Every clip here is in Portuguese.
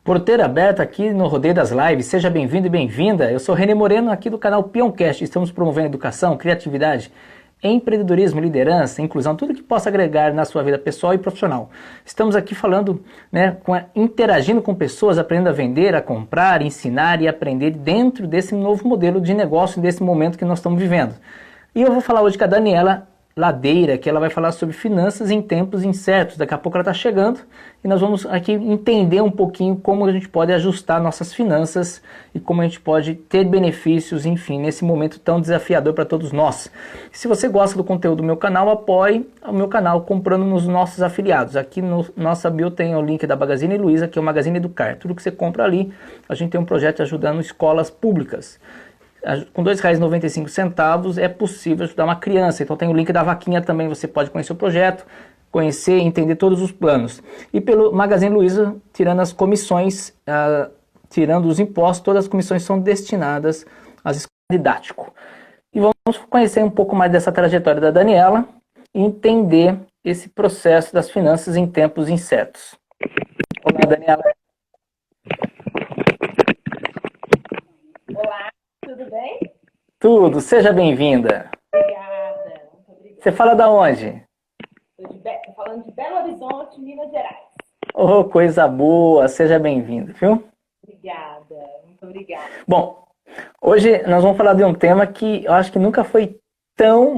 Porteira aberta aqui no Rodeio das Lives, seja bem-vindo e bem-vinda. Eu sou René Moreno aqui do canal Peoncast. Estamos promovendo educação, criatividade, empreendedorismo, liderança, inclusão, tudo que possa agregar na sua vida pessoal e profissional. Estamos aqui falando, interagindo com pessoas, aprendendo a vender, a comprar, ensinar e aprender dentro desse novo modelo de negócio, desse momento que nós estamos vivendo. E eu vou falar hoje com a Daniela Ladeira, que ela vai falar sobre finanças em tempos incertos. Daqui a pouco ela está chegando e nós vamos aqui entender um pouquinho como a gente pode ajustar nossas finanças e como a gente pode ter benefícios, enfim, nesse momento tão desafiador para todos nós. Se você gosta do conteúdo do meu canal, apoie o meu canal comprando nos nossos afiliados. Aqui no nossa bio tem o link da Magazine Luiza, que é o Magazine Educar. Tudo que você compra ali, a gente tem um projeto ajudando escolas públicas. Com R$ 2,95 é possível ajudar uma criança. Então tem o link da vaquinha também, você pode conhecer o projeto, conhecer e entender todos os planos. E pelo Magazine Luiza, tirando as comissões, tirando os impostos, todas as comissões são destinadas às escolas didáticas. E vamos conhecer um pouco mais dessa trajetória da Daniela e entender esse processo das finanças em tempos incertos. Olá, Daniela. Olá, tudo bem? Tudo, seja bem-vinda. Obrigada. Muito obrigada. Você fala da onde? Estou falando de Belo Horizonte, Minas Gerais. Oh, coisa boa, seja bem-vindo, viu? Obrigada, muito obrigada. Bom, hoje nós vamos falar de um tema que eu acho que nunca foi tão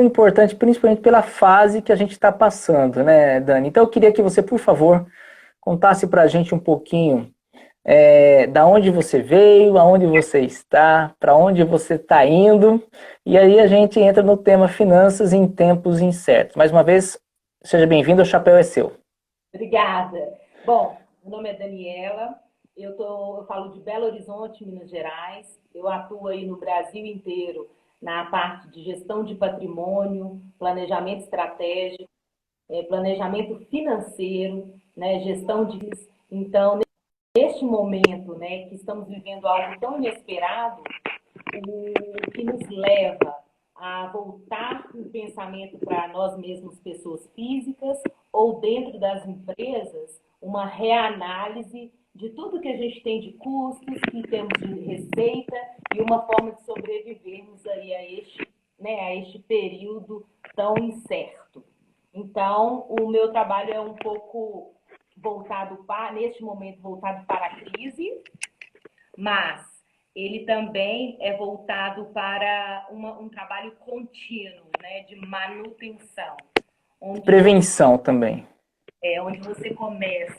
importante, principalmente pela fase que a gente está passando, né, Dani? Então eu queria que você, por favor, contasse para a gente um pouquinho da onde você veio, aonde você está, para onde você está indo, e aí a gente entra no tema finanças em tempos incertos. Mais uma vez, seja bem-vindo, o chapéu é seu. Obrigada. Bom, meu nome é Daniela, eu falo de Belo Horizonte, Minas Gerais, eu atuo aí no Brasil inteiro na parte de gestão de patrimônio, planejamento estratégico, planejamento financeiro, né, gestão de... Então, neste momento, né, que estamos vivendo algo tão inesperado, o que nos leva a voltar o pensamento para nós mesmos, pessoas físicas, ou dentro das empresas, uma reanálise de tudo que a gente tem de custos, que temos de receita, e uma forma de sobrevivermos aí a este período tão incerto. Então, o meu trabalho é um pouco neste momento, voltado para a crise, mas ele também é voltado para um trabalho contínuo, né, de manutenção. Prevenção também. Onde você começa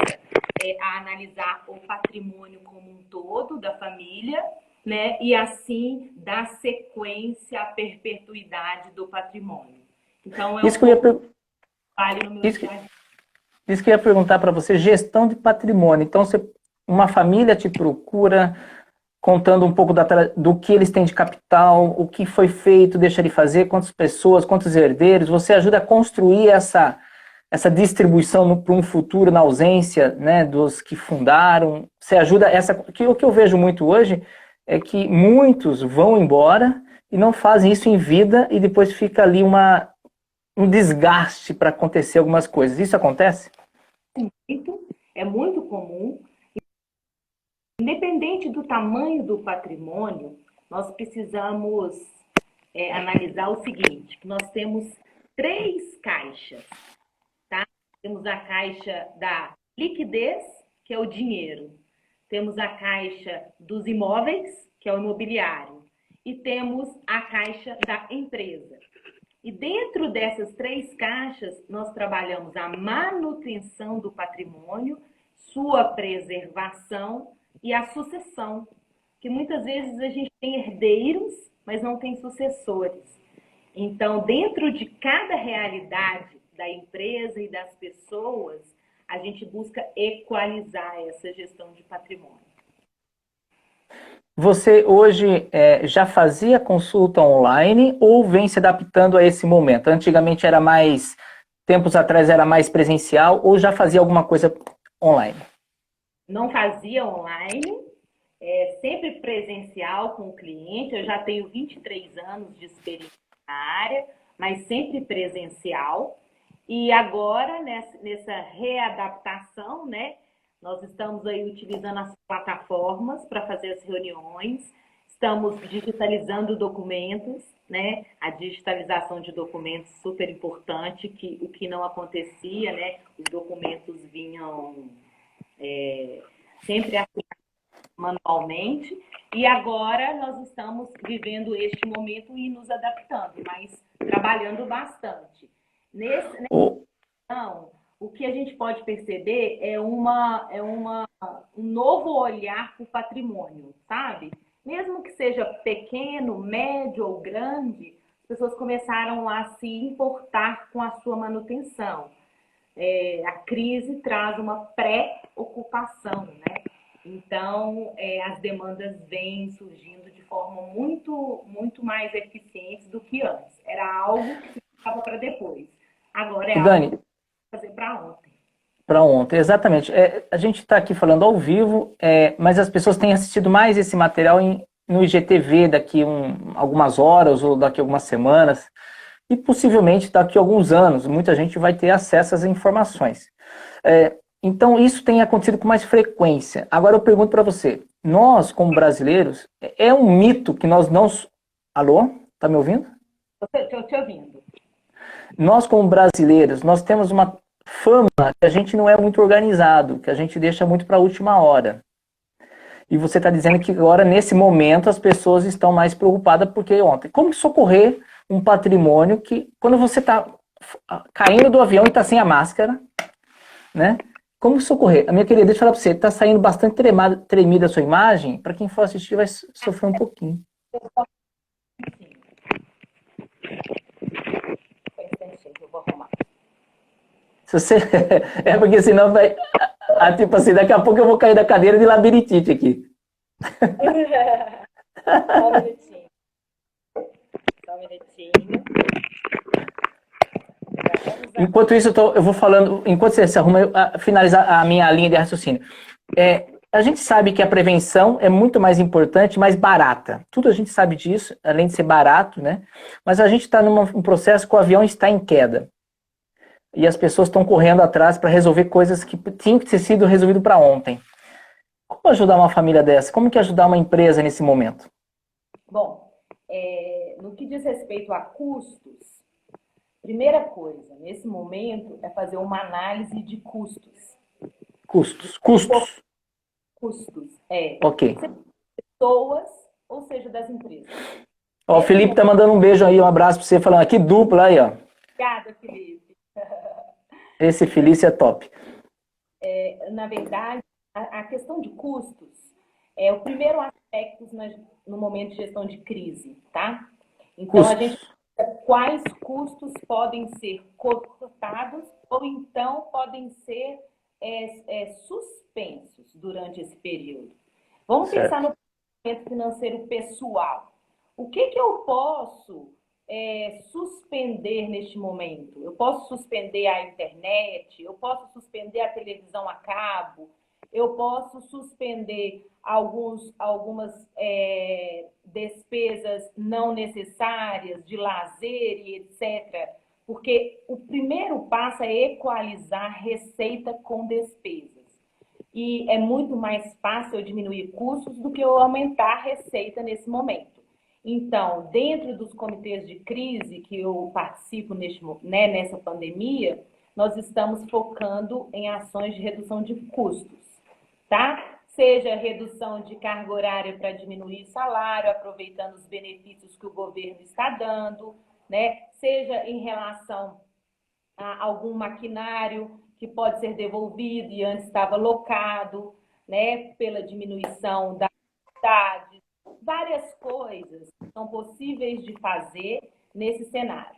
a analisar o patrimônio como um todo da família, né, e assim dar sequência à perpetuidade do patrimônio. Então, Isso que eu ia trabalho no meu dia a dia. Isso que eu ia perguntar para você, gestão de patrimônio. Então, uma família te procura contando um pouco do que eles têm de capital, o que foi feito, deixa de fazer, quantas pessoas, quantos herdeiros. Você ajuda a construir essa distribuição para um futuro na ausência, né, dos que fundaram. Você ajuda o que eu vejo muito hoje é que muitos vão embora e não fazem isso em vida e depois fica ali um desgaste para acontecer algumas coisas. Isso acontece? É muito comum. Independente do tamanho do patrimônio, nós precisamos analisar o seguinte, que nós temos 3 caixas, tá? Temos a caixa da liquidez, que é o dinheiro. Temos a caixa dos imóveis, que é o imobiliário. E temos a caixa da empresa. E dentro dessas 3 caixas, nós trabalhamos a manutenção do patrimônio, sua preservação e a sucessão. Que muitas vezes a gente tem herdeiros, mas não tem sucessores. Então, dentro de cada realidade da empresa e das pessoas, a gente busca equalizar essa gestão de patrimônio. Você hoje já fazia consulta online ou vem se adaptando a esse momento? Antigamente tempos atrás era mais presencial ou já fazia alguma coisa online? Não fazia online, sempre presencial com o cliente. Eu já tenho 23 anos de experiência na área, mas sempre presencial. E agora, nessa readaptação, né, Nós estamos aí utilizando as plataformas para fazer as reuniões, estamos digitalizando documentos, né? A digitalização de documentos super importante, que o que não acontecia, né? Os documentos vinham sempre manualmente, e agora nós estamos vivendo este momento e nos adaptando, mas trabalhando bastante. Então, o que a gente pode perceber é um novo olhar para o patrimônio, sabe? Mesmo que seja pequeno, médio ou grande, as pessoas começaram a se importar com a sua manutenção. A crise traz uma pré-ocupação, né? Então, as demandas vêm surgindo de forma muito mais eficiente do que antes. Era algo que ficava para depois. Agora é Dani, algo para fazer para ontem. para ontem, exatamente. A gente está aqui falando ao vivo, mas as pessoas têm assistido mais esse material no IGTV daqui algumas horas ou daqui algumas semanas, e possivelmente daqui a alguns anos. Muita gente vai ter acesso às informações. Então, isso tem acontecido com mais frequência. Agora eu pergunto para você, nós, como brasileiros, é um mito que nós não... Alô? Tá me ouvindo? Estou te ouvindo. Nós, como brasileiros, nós temos uma fama que a gente não é muito organizado, que a gente deixa muito para a última hora. E você está dizendo que agora, nesse momento, as pessoas estão mais preocupadas porque ontem. Como socorrer um patrimônio que, quando você está caindo do avião e está sem a máscara, né? Como socorrer? A minha querida, deixa eu falar para você, está saindo bastante tremida a sua imagem, para quem for assistir vai sofrer um pouquinho. Eu vou arrumar. Se você... porque senão vai... tipo assim, daqui a pouco eu vou cair da cadeira de labirintite aqui. Só um minutinho. Só um minutinho. Enquanto isso, eu vou falando, enquanto você se arruma, finalizar a minha linha de raciocínio. A gente sabe que a prevenção é muito mais importante, mais barata. Tudo a gente sabe disso, além de ser barato, né? Mas a gente está num processo que o avião está em queda. E as pessoas estão correndo atrás para resolver coisas que tinham que ter sido resolvidas para ontem. Como ajudar uma família dessa? Como que ajudar uma empresa nesse momento? Bom, no que diz respeito a custos, primeira coisa, nesse momento, é fazer uma análise de custos. Custos. Custos, Ok. Seja pessoas, ou seja, das empresas. Ó, o Felipe tá mandando um beijo aí, um abraço para você, falando aqui dupla aí, ó. Obrigada, Felipe. Esse Felício é top. Na verdade, a questão de custos é o primeiro aspecto no momento de gestão de crise, tá? Então, custos. A gente quais custos podem ser cortados ou então podem ser suspensos durante esse período. Vamos pensar no planejamento financeiro pessoal. O que eu posso suspender neste momento? Eu posso suspender a internet, eu posso suspender a televisão a cabo, eu posso suspender algumas despesas não necessárias de lazer e etc. Porque o primeiro passo é equalizar receita com despesas. E é muito mais fácil eu diminuir custos do que eu aumentar a receita nesse momento. Então, dentro dos comitês de crise que eu participo nessa pandemia, nós estamos focando em ações de redução de custos, tá? Seja redução de carga horária para diminuir salário, aproveitando os benefícios que o governo está dando, né? Seja em relação a algum maquinário que pode ser devolvido e antes estava locado, né? Pela diminuição da atividade. Várias coisas são possíveis de fazer nesse cenário.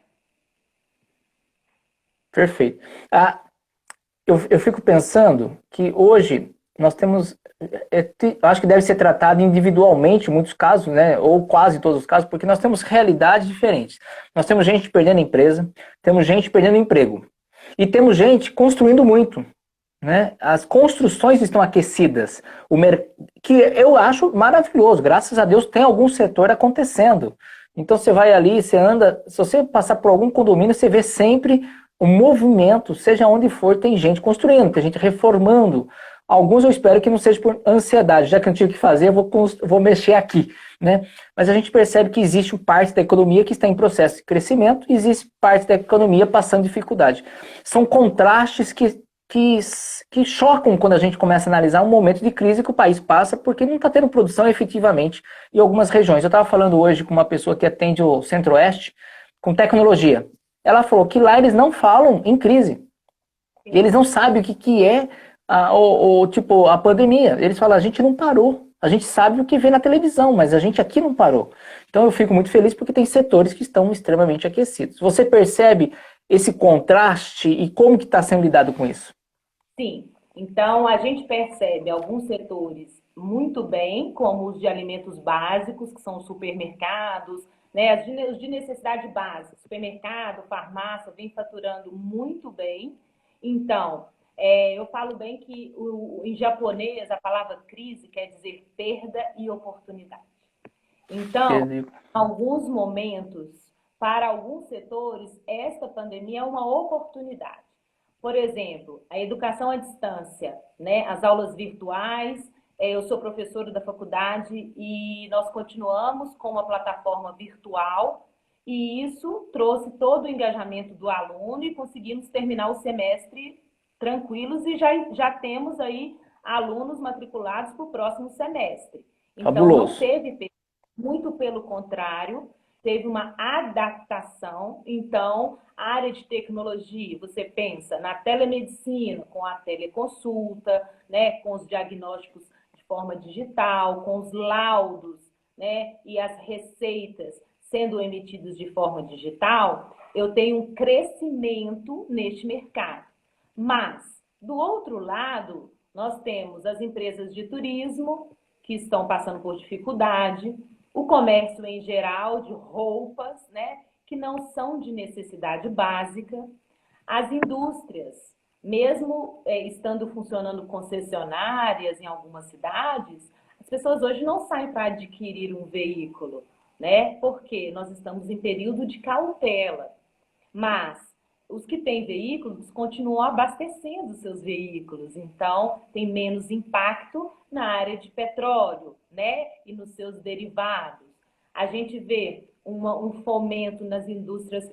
Perfeito. Eu fico pensando que hoje nós temos, acho que deve ser tratado individualmente em muitos casos, né, ou quase todos os casos, porque nós temos realidades diferentes. Nós temos gente perdendo empresa, temos gente perdendo emprego, e temos gente construindo muito. Né? As construções estão aquecidas, que eu acho maravilhoso, graças a Deus tem algum setor acontecendo. Então você vai ali, você anda, se você passar por algum condomínio, você vê sempre um movimento, seja onde for, tem gente construindo, tem gente reformando. Alguns eu espero que não seja por ansiedade, já que eu não tive que fazer, vou mexer aqui, né? Mas a gente percebe que existe parte da economia que está em processo de crescimento, e existe parte da economia passando dificuldade. São contrastes que chocam quando a gente começa a analisar um momento de crise que o país passa, porque não está tendo produção efetivamente em algumas regiões. Eu estava falando hoje com uma pessoa que atende o Centro-Oeste com tecnologia. Ela falou que lá eles não falam em crise. E eles não sabem o que é tipo, a pandemia. Eles falam, a gente não parou. A gente sabe o que vê na televisão, mas a gente aqui não parou. Então eu fico muito feliz porque tem setores que estão extremamente aquecidos. Você percebe esse contraste e como que está sendo lidado com isso? Sim, então a gente percebe alguns setores muito bem, como os de alimentos básicos, que são os supermercados, né, os de necessidade básica, supermercado, farmácia, vem faturando muito bem. Então, eu falo bem que em japonês a palavra crise quer dizer perda e oportunidade. Então, em alguns momentos, para alguns setores, esta pandemia é uma oportunidade. Por exemplo, a educação à distância, né? As aulas virtuais. Eu sou professora da faculdade e nós continuamos com uma plataforma virtual e isso trouxe todo o engajamento do aluno e conseguimos terminar o semestre tranquilos e já temos aí alunos matriculados para o próximo semestre. Então, não Fabuloso. teve, muito pelo contrário, teve uma adaptação. Então, a área de tecnologia, você pensa na telemedicina, com a teleconsulta, né, com os diagnósticos de forma digital, com os laudos, né, e as receitas sendo emitidos de forma digital, eu tenho um crescimento neste mercado. Mas, do outro lado, nós temos as empresas de turismo que estão passando por dificuldade, o comércio em geral de roupas, né, que não são de necessidade básica, as indústrias, mesmo estando funcionando concessionárias em algumas cidades, as pessoas hoje não saem para adquirir um veículo, né? Porque nós estamos em período de cautela. Mas os que têm veículos continuam abastecendo seus veículos, então tem menos impacto na área de petróleo, né? E nos seus derivados. A gente vê um fomento nas indústrias,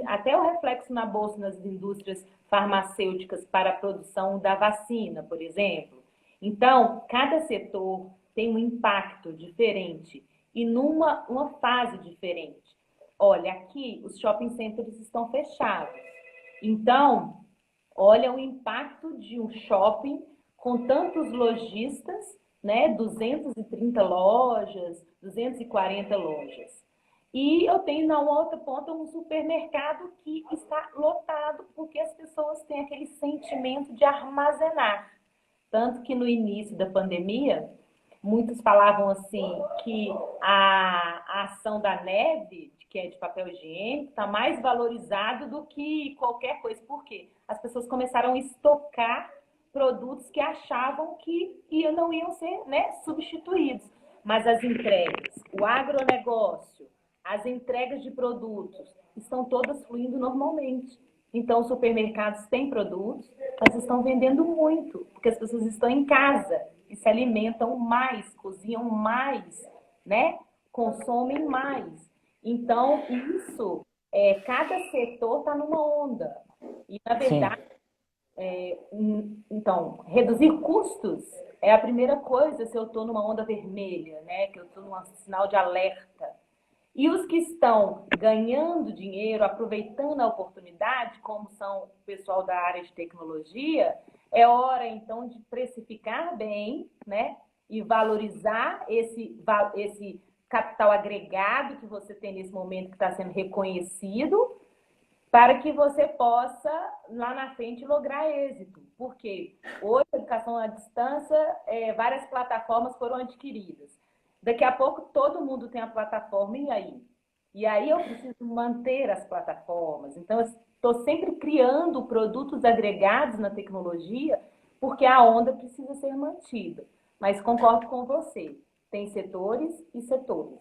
até o reflexo na bolsa nas indústrias farmacêuticas para a produção da vacina, por exemplo. Então, cada setor tem um impacto diferente e uma fase diferente. Olha, aqui os shopping centers estão fechados. Então, olha o impacto de um shopping com tantos lojistas, né? 230 lojas, 240 lojas. E eu tenho na outra ponta um supermercado que está lotado porque as pessoas têm aquele sentimento de armazenar. Tanto que no início da pandemia, muitos falavam assim que a ação da neve, que é de papel higiênico, está mais valorizado do que qualquer coisa. Por quê? As pessoas começaram a estocar produtos que achavam que não iam ser, né, substituídos. Mas as entregas, o agronegócio, as entregas de produtos estão todas fluindo normalmente. Então, os supermercados têm produtos, mas estão vendendo muito, porque as pessoas estão em casa e se alimentam mais, cozinham mais, né? Consomem mais. Então, isso, cada setor está numa onda. E, na verdade, então, reduzir custos é a primeira coisa se eu estou numa onda vermelha, né? Que eu estou num sinal de alerta. E os que estão ganhando dinheiro, aproveitando a oportunidade, como são o pessoal da área de tecnologia, é hora, então, de precificar bem, né? E valorizar esse capital agregado que você tem nesse momento que está sendo reconhecido, para que você possa, lá na frente, lograr êxito. Porque hoje, a educação à distância, várias plataformas foram adquiridas. Daqui a pouco todo mundo tem a plataforma, e aí? E aí eu preciso manter as plataformas. Então, eu estou sempre criando produtos agregados na tecnologia, porque a onda precisa ser mantida. Mas concordo com você, tem setores e setores.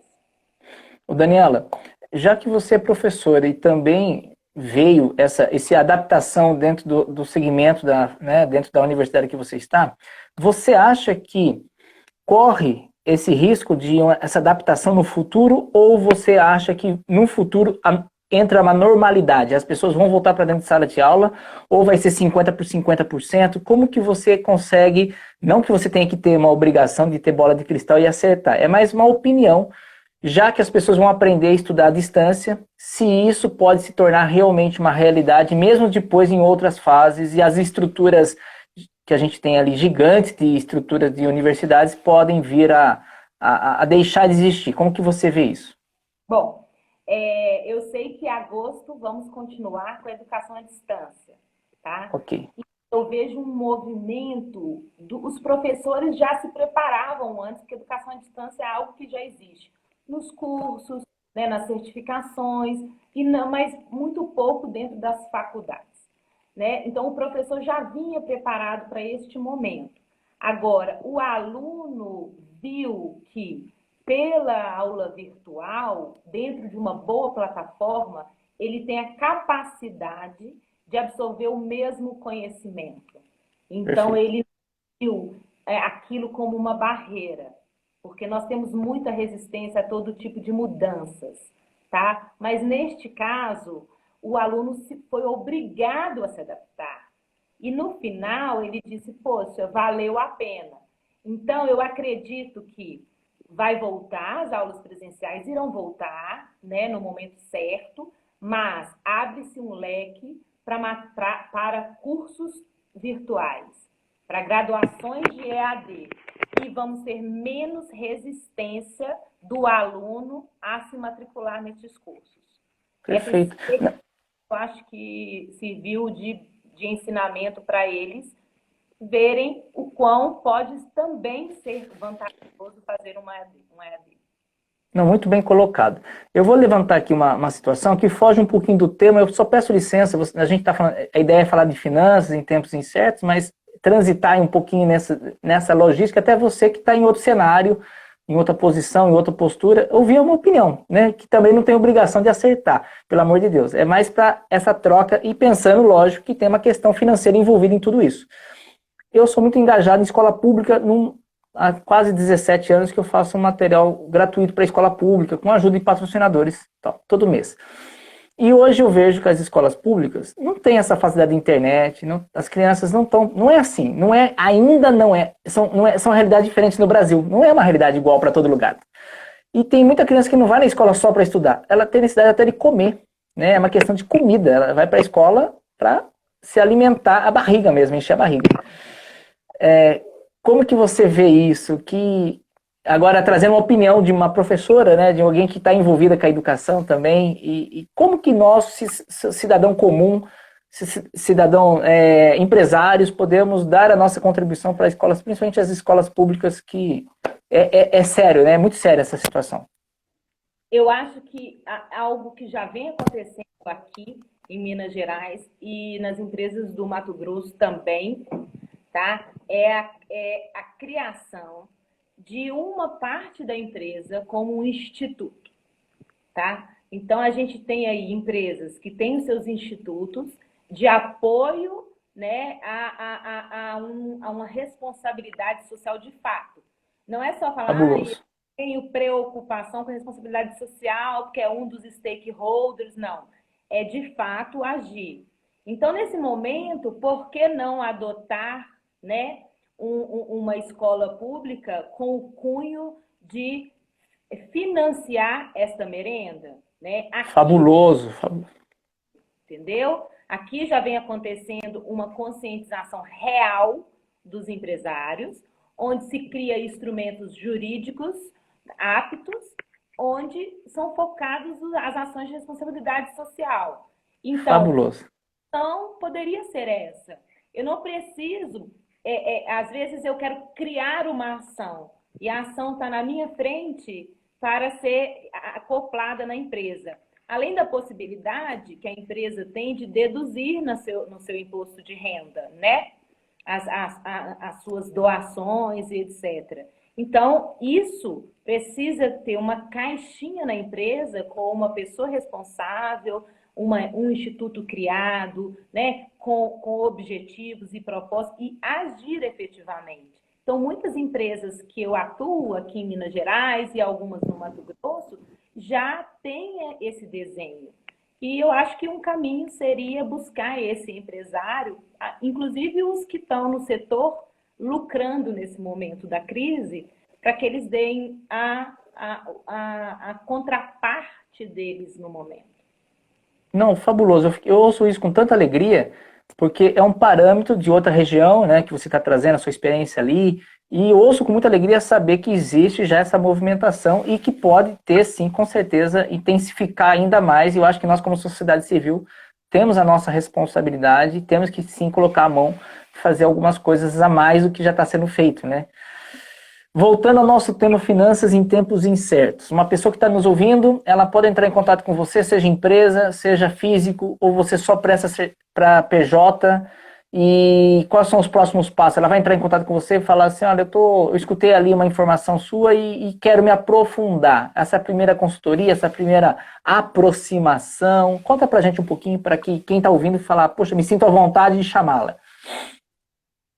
Daniela, já que você é professora e também veio essa adaptação dentro do segmento, né, dentro da universidade que você está, você acha que corre esse risco de essa adaptação no futuro, ou você acha que no futuro entra uma normalidade, as pessoas vão voltar para dentro de sala de aula, ou vai ser 50 por 50%? Como que você consegue, não que você tenha que ter uma obrigação de ter bola de cristal e acertar, é mais uma opinião, já que as pessoas vão aprender a estudar à distância, se isso pode se tornar realmente uma realidade, mesmo depois em outras fases, e as estruturas que a gente tem ali, gigantes de estruturas de universidades, podem vir a deixar de existir. Como que você vê isso? Bom, eu sei que em agosto vamos continuar com a educação à distância, tá? Ok. Eu vejo um movimento, os professores já se preparavam antes, porque a educação à distância é algo que já existe nos cursos, né, nas certificações, e não, mas muito pouco dentro das faculdades, né? Então, o professor já vinha preparado para este momento. Agora, o aluno viu que, pela aula virtual, dentro de uma boa plataforma, ele tem a capacidade de absorver o mesmo conhecimento. Então, Perfeito. ele viu aquilo como uma barreira, porque nós temos muita resistência a todo tipo de mudanças, tá? Mas, neste caso, o aluno foi obrigado a se adaptar. E, no final, ele disse, poxa, valeu a pena. Então, eu acredito que vai voltar, as aulas presenciais irão voltar, né, no momento certo, mas abre-se um leque para cursos virtuais, para graduações de EAD, e vamos ter menos resistência do aluno a se matricular nesses cursos. Essa Perfeito. experiência, eu acho que serviu de ensinamento para eles verem o quão pode também ser vantajoso fazer uma EAD. Não, muito bem colocado. Eu vou levantar aqui uma situação que foge um pouquinho do tema, eu só peço licença, a gente está falando, a ideia é falar de finanças em tempos incertos, mas transitar um pouquinho nessa logística, até você que está em outro cenário, em outra posição, em outra postura, ouvir uma opinião, né, que também não tem obrigação de acertar, pelo amor de Deus. É mais para essa troca e pensando, lógico, que tem uma questão financeira envolvida em tudo isso. Eu sou muito engajado em escola pública, há quase 17 anos que eu faço um material gratuito para a escola pública, com a ajuda de patrocinadores, todo mês. E hoje eu vejo que as escolas públicas não têm essa facilidade de internet, as crianças não estão, não é assim, ainda não é, são realidades diferentes no Brasil, não é uma realidade igual para todo lugar. E tem muita criança que não vai na escola só para estudar, ela tem necessidade até de comer, né? É uma questão de comida, ela vai para a escola para se alimentar a barriga mesmo, encher a barriga. Como que você vê isso? Que agora trazendo uma opinião de uma professora, né, de alguém que está envolvida com a educação também, e como que nós, cidadão comum, cidadão empresários, podemos dar a nossa contribuição para as escolas, principalmente as escolas públicas, que é sério, né? É muito séria essa situação. Eu acho que algo que já vem acontecendo aqui em Minas Gerais e nas empresas do Mato Grosso também, tá? É a criação de uma parte da empresa como um instituto, tá? Então, a gente tem aí empresas que têm os seus institutos de apoio, né, a uma responsabilidade social de fato. Não é só falar, eu Fabuloso. tenho preocupação com a responsabilidade social, porque é um dos stakeholders, não. É, de fato, agir. Então, nesse momento, por que não adotar, né, uma escola pública com o cunho de financiar esta merenda, né? Aqui, Fabuloso. entendeu? Aqui já vem acontecendo uma conscientização real dos empresários, onde se cria instrumentos jurídicos aptos, onde são focados as ações de responsabilidade social. Então, Fabuloso. então poderia ser essa. Eu não preciso, às vezes eu quero criar uma ação, e a ação está na minha frente para ser acoplada na empresa. Além da possibilidade que a empresa tem de deduzir no seu imposto de renda, né? As suas doações e etc. Então, isso precisa ter uma caixinha na empresa com uma pessoa responsável, um instituto criado, né, com objetivos e propósitos e agir efetivamente. Então, muitas empresas que eu atuo aqui em Minas Gerais e algumas no Mato Grosso já têm esse desenho. E eu acho que um caminho seria buscar esse empresário, inclusive os que estão no setor lucrando nesse momento da crise, para que eles deem a contraparte deles no momento. Não, fabuloso. Eu ouço isso com tanta alegria, porque é um parâmetro de outra região, né, que você está trazendo a sua experiência ali, e eu ouço com muita alegria saber que existe já essa movimentação e que pode ter, sim, com certeza, intensificar ainda mais. E eu acho que nós, como sociedade civil, temos a nossa responsabilidade, temos que, sim, colocar a mão, fazer algumas coisas a mais do que já está sendo feito, né? Voltando ao nosso tema finanças em tempos incertos. Uma pessoa que está nos ouvindo, ela pode entrar em contato com você, seja empresa, seja físico, ou você só presta para PJ. E quais são os próximos passos? Ela vai entrar em contato com você e falar assim, olha, eu escutei ali uma informação sua e quero me aprofundar. Essa primeira consultoria, essa primeira aproximação. Conta pra gente um pouquinho para que quem está ouvindo falar, poxa, me sinto à vontade de chamá-la.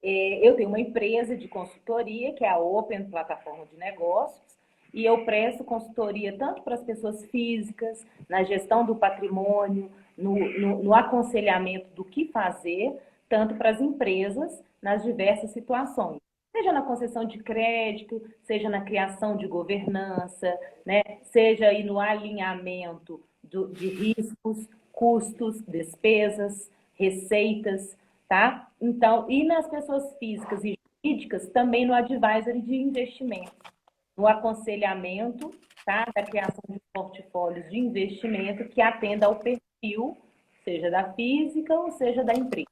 Eu tenho uma empresa de consultoria, que é a Open Plataforma de Negócios, e eu presto consultoria tanto para as pessoas físicas, na gestão do patrimônio, no aconselhamento do que fazer, tanto para as empresas nas diversas situações. Seja na concessão de crédito, seja na criação de governança, né? Seja aí no alinhamento de riscos, custos, despesas, receitas, tá? Então, e nas pessoas físicas e jurídicas, também no advisory de investimento, no aconselhamento, tá? Da criação de portfólios de investimento que atenda ao perfil, seja da física ou seja da empresa.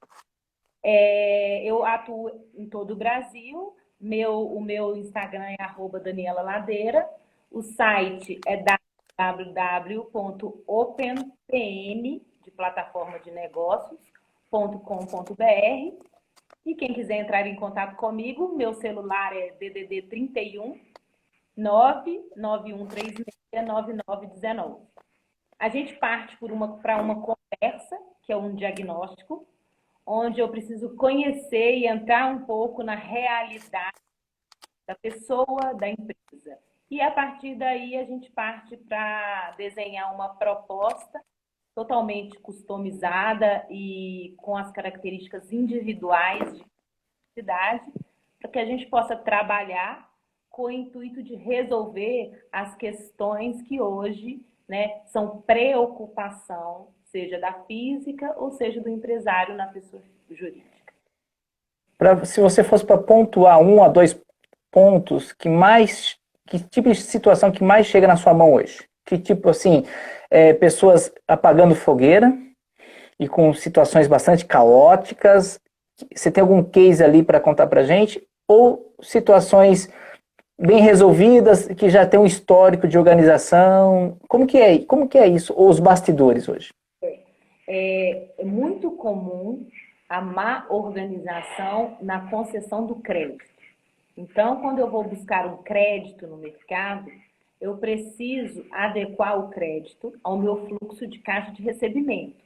Eu atuo em todo o Brasil, o meu Instagram é @DanielaLadeira, o site é www.openpn, de plataforma de negócios.com.br. E quem quiser entrar em contato comigo, meu celular é DDD 31 991369919. A gente parte para uma conversa, que é um diagnóstico, onde eu preciso conhecer e entrar um pouco na realidade da pessoa, da empresa. E a partir daí a gente parte para desenhar uma proposta totalmente customizada e com as características individuais de cidade, para que a gente possa trabalhar com o intuito de resolver as questões que hoje, né, são preocupação, seja da física ou seja do empresário na pessoa jurídica. Se você fosse para pontuar 1 a 2 pontos que tipo de situação que mais chega na sua mão hoje? Que tipo assim, pessoas apagando fogueira e com situações bastante caóticas. Você tem algum case ali para contar para gente? Ou situações bem resolvidas que já tem um histórico de organização? Como que é isso? Ou os bastidores hoje? É muito comum a má organização na concessão do crédito. Então, quando eu vou buscar um crédito no mercado, eu preciso adequar o crédito ao meu fluxo de caixa de recebimento.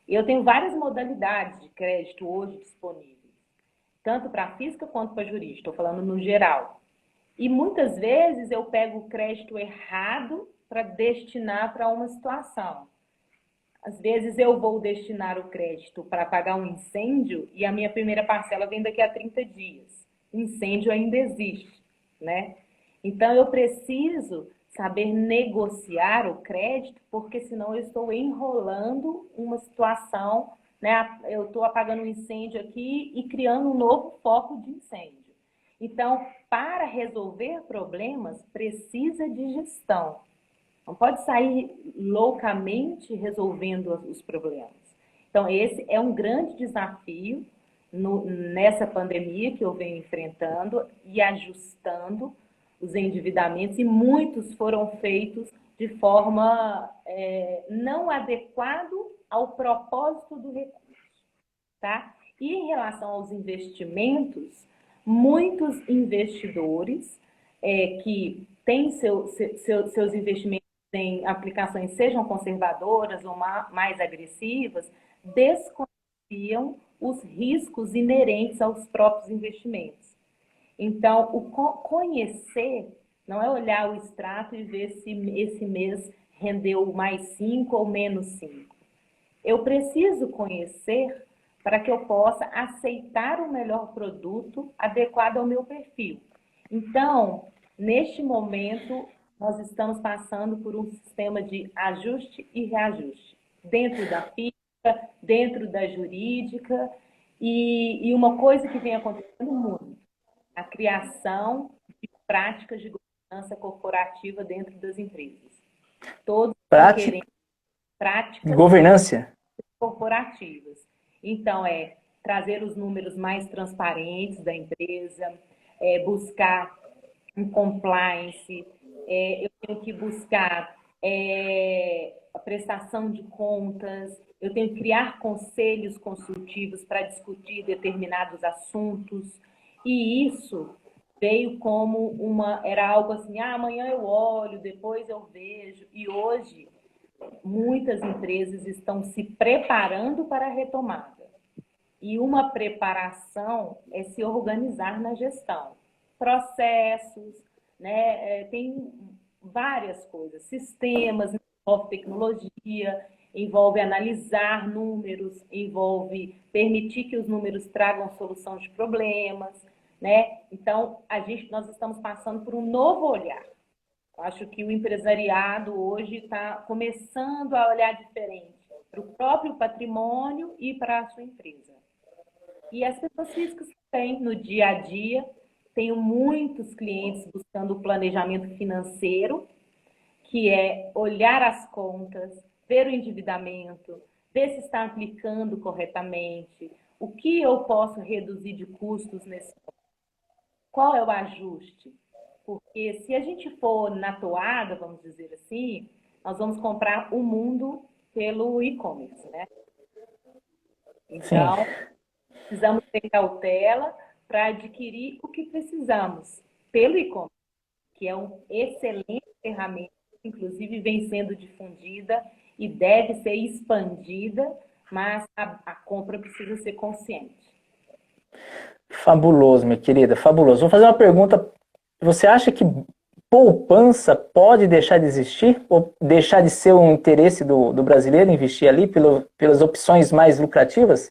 E eu tenho várias modalidades de crédito hoje disponíveis, tanto para física quanto para jurídica, estou falando no geral. E muitas vezes eu pego o crédito errado para destinar para uma situação. Às vezes eu vou destinar o crédito para pagar um incêndio e a minha primeira parcela vem daqui a 30 dias. O incêndio ainda existe, né? Então eu preciso saber negociar o crédito, porque senão eu estou enrolando uma situação, né? Eu estou apagando um incêndio aqui e criando um novo foco de incêndio. Então, para resolver problemas, precisa de gestão. Não pode sair loucamente resolvendo os problemas. Então, esse é um grande desafio nessa pandemia que eu venho enfrentando e ajustando os endividamentos, e muitos foram feitos de forma não adequado ao propósito do recurso. Tá? E em relação aos investimentos, muitos investidores que têm seus investimentos em aplicações sejam conservadoras ou mais agressivas, desconheciam os riscos inerentes aos próprios investimentos. Então, o conhecer não é olhar o extrato e ver se esse mês rendeu mais 5 ou menos 5. Eu preciso conhecer para que eu possa aceitar o melhor produto adequado ao meu perfil. Então, neste momento, nós estamos passando por um sistema de ajuste e reajuste, dentro da física, dentro da jurídica, e uma coisa que vem acontecendo muito, a criação de práticas de governança corporativa dentro das empresas. Todos estão querendo práticas governança corporativas. Então, trazer os números mais transparentes da empresa, buscar um compliance, eu tenho que buscar a prestação de contas, eu tenho que criar conselhos consultivos para discutir determinados assuntos, e isso veio como era algo assim, amanhã eu olho, depois eu vejo, e hoje muitas empresas estão se preparando para a retomada. E uma preparação é se organizar na gestão. Processos, né? Tem várias coisas, sistemas, envolve tecnologia, envolve analisar números, envolve permitir que os números tragam solução de problemas, né? Então, nós estamos passando por um novo olhar. Acho que o empresariado hoje está começando a olhar diferente para o próprio patrimônio e para a sua empresa. E as pessoas físicas têm no dia a dia, tenho muitos clientes buscando o planejamento financeiro, que é olhar as contas, ver o endividamento, ver se está aplicando corretamente, o que eu posso reduzir de custos nesse momento, qual é o ajuste. Porque se a gente for na toada, vamos dizer assim, nós vamos comprar o mundo pelo e-commerce, né? Então, precisamos ter cautela para adquirir o que precisamos pelo e-commerce, que é uma excelente ferramenta, inclusive vem sendo difundida e deve ser expandida, mas a compra precisa ser consciente. Fabuloso, minha querida, fabuloso. Vou fazer uma pergunta. Você acha que poupança pode deixar de existir? Ou deixar de ser um interesse do brasileiro investir ali pelas opções mais lucrativas?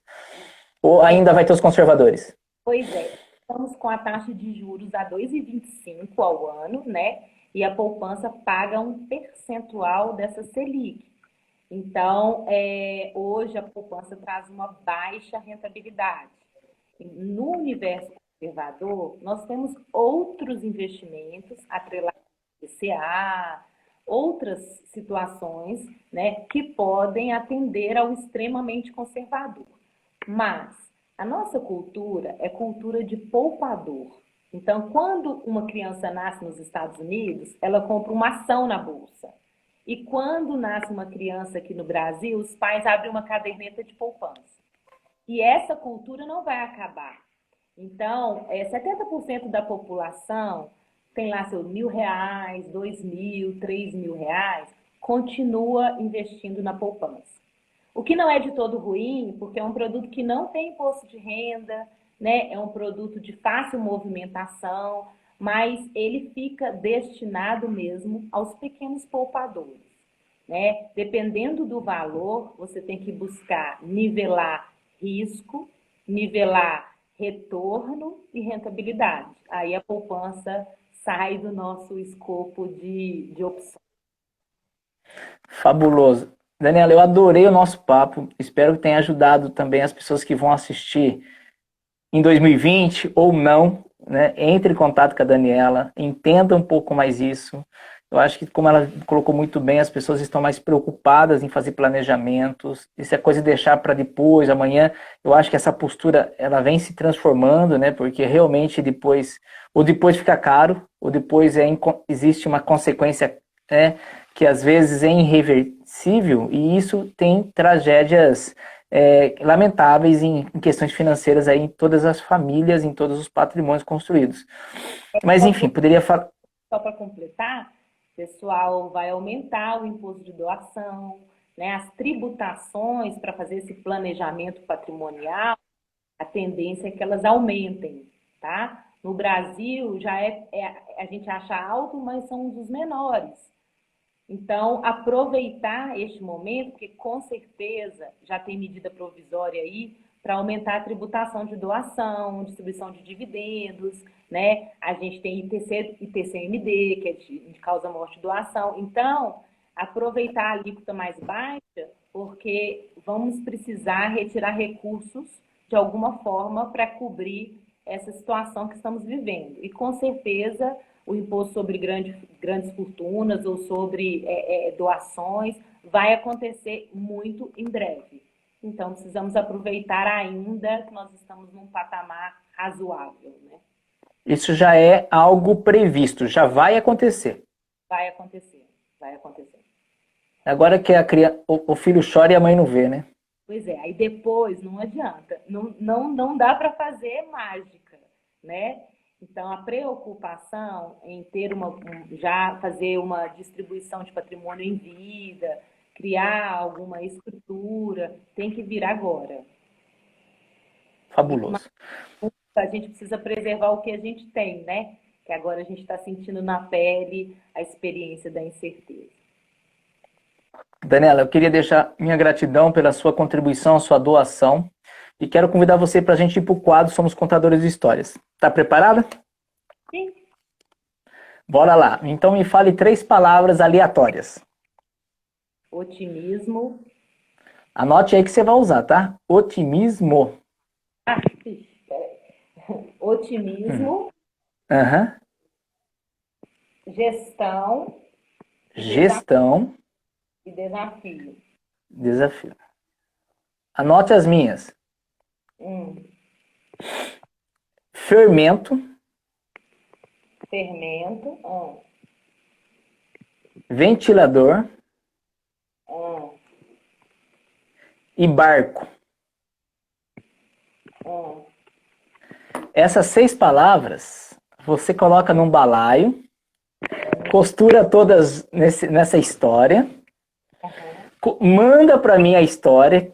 Ou ainda vai ter os conservadores? Pois é, estamos com a taxa de juros a 2,25 ao ano, né? E a poupança paga um percentual dessa Selic. Então, hoje a poupança traz uma baixa rentabilidade. No universo conservador, nós temos outros investimentos atrelados ao IPCA, outras situações, né, que podem atender ao extremamente conservador. Mas a nossa cultura é cultura de poupador. Então, quando uma criança nasce nos Estados Unidos, ela compra uma ação na bolsa. E quando nasce uma criança aqui no Brasil, os pais abrem uma caderneta de poupança. E essa cultura não vai acabar. Então, 70% da população tem lá seus R$ 1.000, R$ 2.000, R$ 3.000, continua investindo na poupança. O que não é de todo ruim, porque é um produto que não tem imposto de renda, né? É um produto de fácil movimentação, mas ele fica destinado mesmo aos pequenos poupadores, né? Dependendo do valor, você tem que buscar nivelar risco, nivelar retorno e rentabilidade. Aí a poupança sai do nosso escopo de opções. Fabuloso. Daniela, eu adorei o nosso papo. Espero que tenha ajudado também as pessoas que vão assistir em 2020 ou não, né? Entre em contato com a Daniela, entenda um pouco mais isso. Eu acho que, como ela colocou muito bem, as pessoas estão mais preocupadas em fazer planejamentos. Isso é coisa de deixar para depois, amanhã. Eu acho que essa postura ela vem se transformando, né? Porque realmente depois fica caro, ou depois existe uma consequência, né, que às vezes é irreversível, e isso tem tragédias lamentáveis em questões financeiras aí em todas as famílias, em todos os patrimônios construídos. Mas enfim, poderia falar. Só para completar, pessoal vai aumentar o imposto de doação, né? As tributações para fazer esse planejamento patrimonial, a tendência é que elas aumentem, tá? No Brasil, já a gente acha alto, mas são um dos menores. Então, aproveitar este momento, porque com certeza já tem medida provisória aí para aumentar a tributação de doação, distribuição de dividendos, né? A gente tem ITCMD, que é de causa morte e doação. Então, aproveitar a alíquota mais baixa, porque vamos precisar retirar recursos de alguma forma para cobrir essa situação que estamos vivendo. E com certeza o imposto sobre grandes fortunas ou sobre doações vai acontecer muito em breve. Então, precisamos aproveitar ainda que nós estamos num patamar razoável, né? Isso já é algo previsto, já vai acontecer. Vai acontecer, vai acontecer. Agora que o filho chora e a mãe não vê, né? Pois é, aí depois não adianta, não dá para fazer mágica, né? Então, a preocupação em ter já fazer uma distribuição de patrimônio em vida, criar alguma estrutura, tem que vir agora. Fabuloso. A gente precisa preservar o que a gente tem, né? Que agora a gente está sentindo na pele a experiência da incerteza. Daniela, eu queria deixar minha gratidão pela sua contribuição, sua doação, e quero convidar você para a gente ir para o quadro Somos Contadores de Histórias. Está preparada? Sim. Bora lá. Então me fale 3 palavras aleatórias. Otimismo. Anote aí que você vai usar, tá? Otimismo. Otimismo. Uhum. Gestão. Gestão. E desafio. Desafio. Anote as minhas. Fermento. Fermento. Ventilador. E barco. Essas 6 palavras você coloca num balaio, costura todas nessa história, manda para mim a história,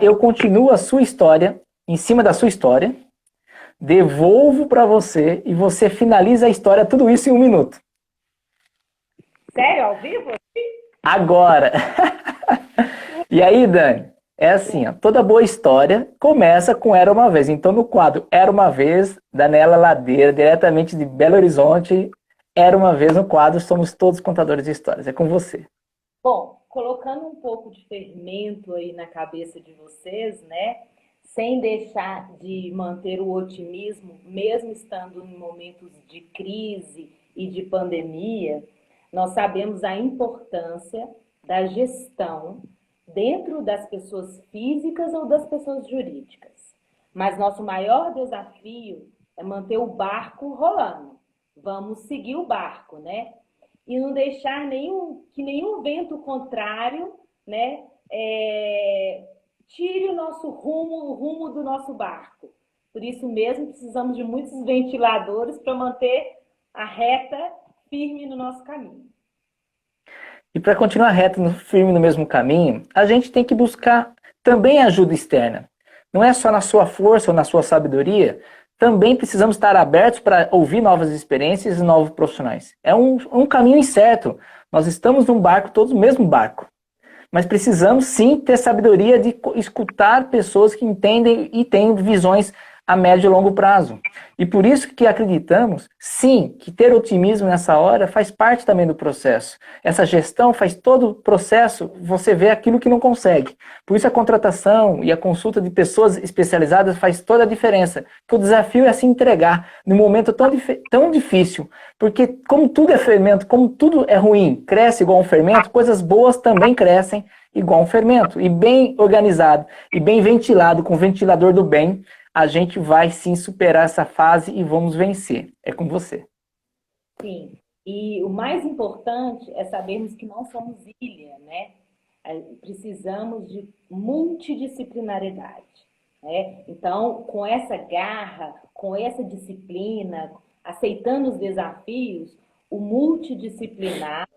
eu continuo a sua história, em cima da sua história, devolvo para você e você finaliza a história, tudo isso em 1 minuto. Sério? Ao vivo? Agora! E aí, Dani, é assim, ó, toda boa história começa com Era Uma Vez. Então, no quadro Era Uma Vez, Daniela Ladeira, diretamente de Belo Horizonte, Era Uma Vez no quadro Somos Todos Contadores de Histórias. É com você. Bom, colocando um pouco de fermento aí na cabeça de vocês, né? Sem deixar de manter o otimismo, mesmo estando em momentos de crise e de pandemia, nós sabemos a importância da gestão dentro das pessoas físicas ou das pessoas jurídicas. Mas nosso maior desafio é manter o barco rolando. Vamos seguir o barco, né? E não deixar que nenhum vento contrário, né, tire o nosso rumo, o rumo do nosso barco. Por isso mesmo, precisamos de muitos ventiladores para manter a reta firme no nosso caminho. E para continuar reto, firme no mesmo caminho, a gente tem que buscar também ajuda externa. Não é só na sua força ou na sua sabedoria, também precisamos estar abertos para ouvir novas experiências e novos profissionais. É um caminho incerto. Nós estamos num barco, todos no mesmo barco. Mas precisamos sim ter sabedoria de escutar pessoas que entendem e têm visões a médio e longo prazo. E por isso que acreditamos, sim, que ter otimismo nessa hora faz parte também do processo. Essa gestão faz todo o processo, você vê aquilo que não consegue. Por isso a contratação e a consulta de pessoas especializadas faz toda a diferença. Porque o desafio é se entregar num momento tão difícil. Porque como tudo é fermento, como tudo é ruim, cresce igual um fermento, coisas boas também crescem igual um fermento. E bem organizado, e bem ventilado, com o ventilador do bem, a gente vai sim superar essa fase e vamos vencer. É com você. Sim. E o mais importante é sabermos que não somos ilha, né? Precisamos de multidisciplinariedade, né? Então, com essa garra, com essa disciplina, aceitando os desafios, o multidisciplinar,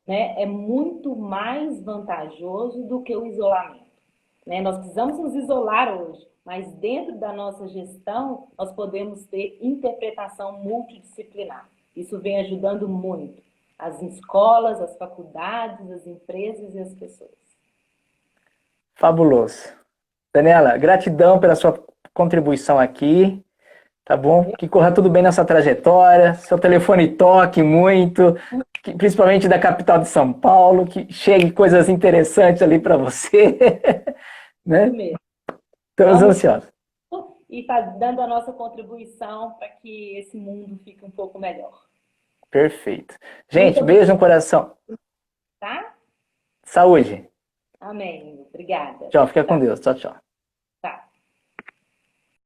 né, é muito mais vantajoso do que o isolamento, né? Nós precisamos nos isolar hoje, mas dentro da nossa gestão, nós podemos ter interpretação multidisciplinar. Isso vem ajudando muito as escolas, as faculdades, as empresas e as pessoas. Fabuloso. Daniela, gratidão pela sua contribuição aqui. Tá bom? Que corra tudo bem nessa trajetória, seu telefone toque muito, principalmente da capital de São Paulo, que chegue coisas interessantes ali para você, né? Isso mesmo. Estamos ansiosos. E tá dando a nossa contribuição para que esse mundo fique um pouco melhor. Perfeito. Gente, beijo no coração. Tá? Saúde. Amém. Obrigada. Tchau, fica com Deus. Tchau, tchau.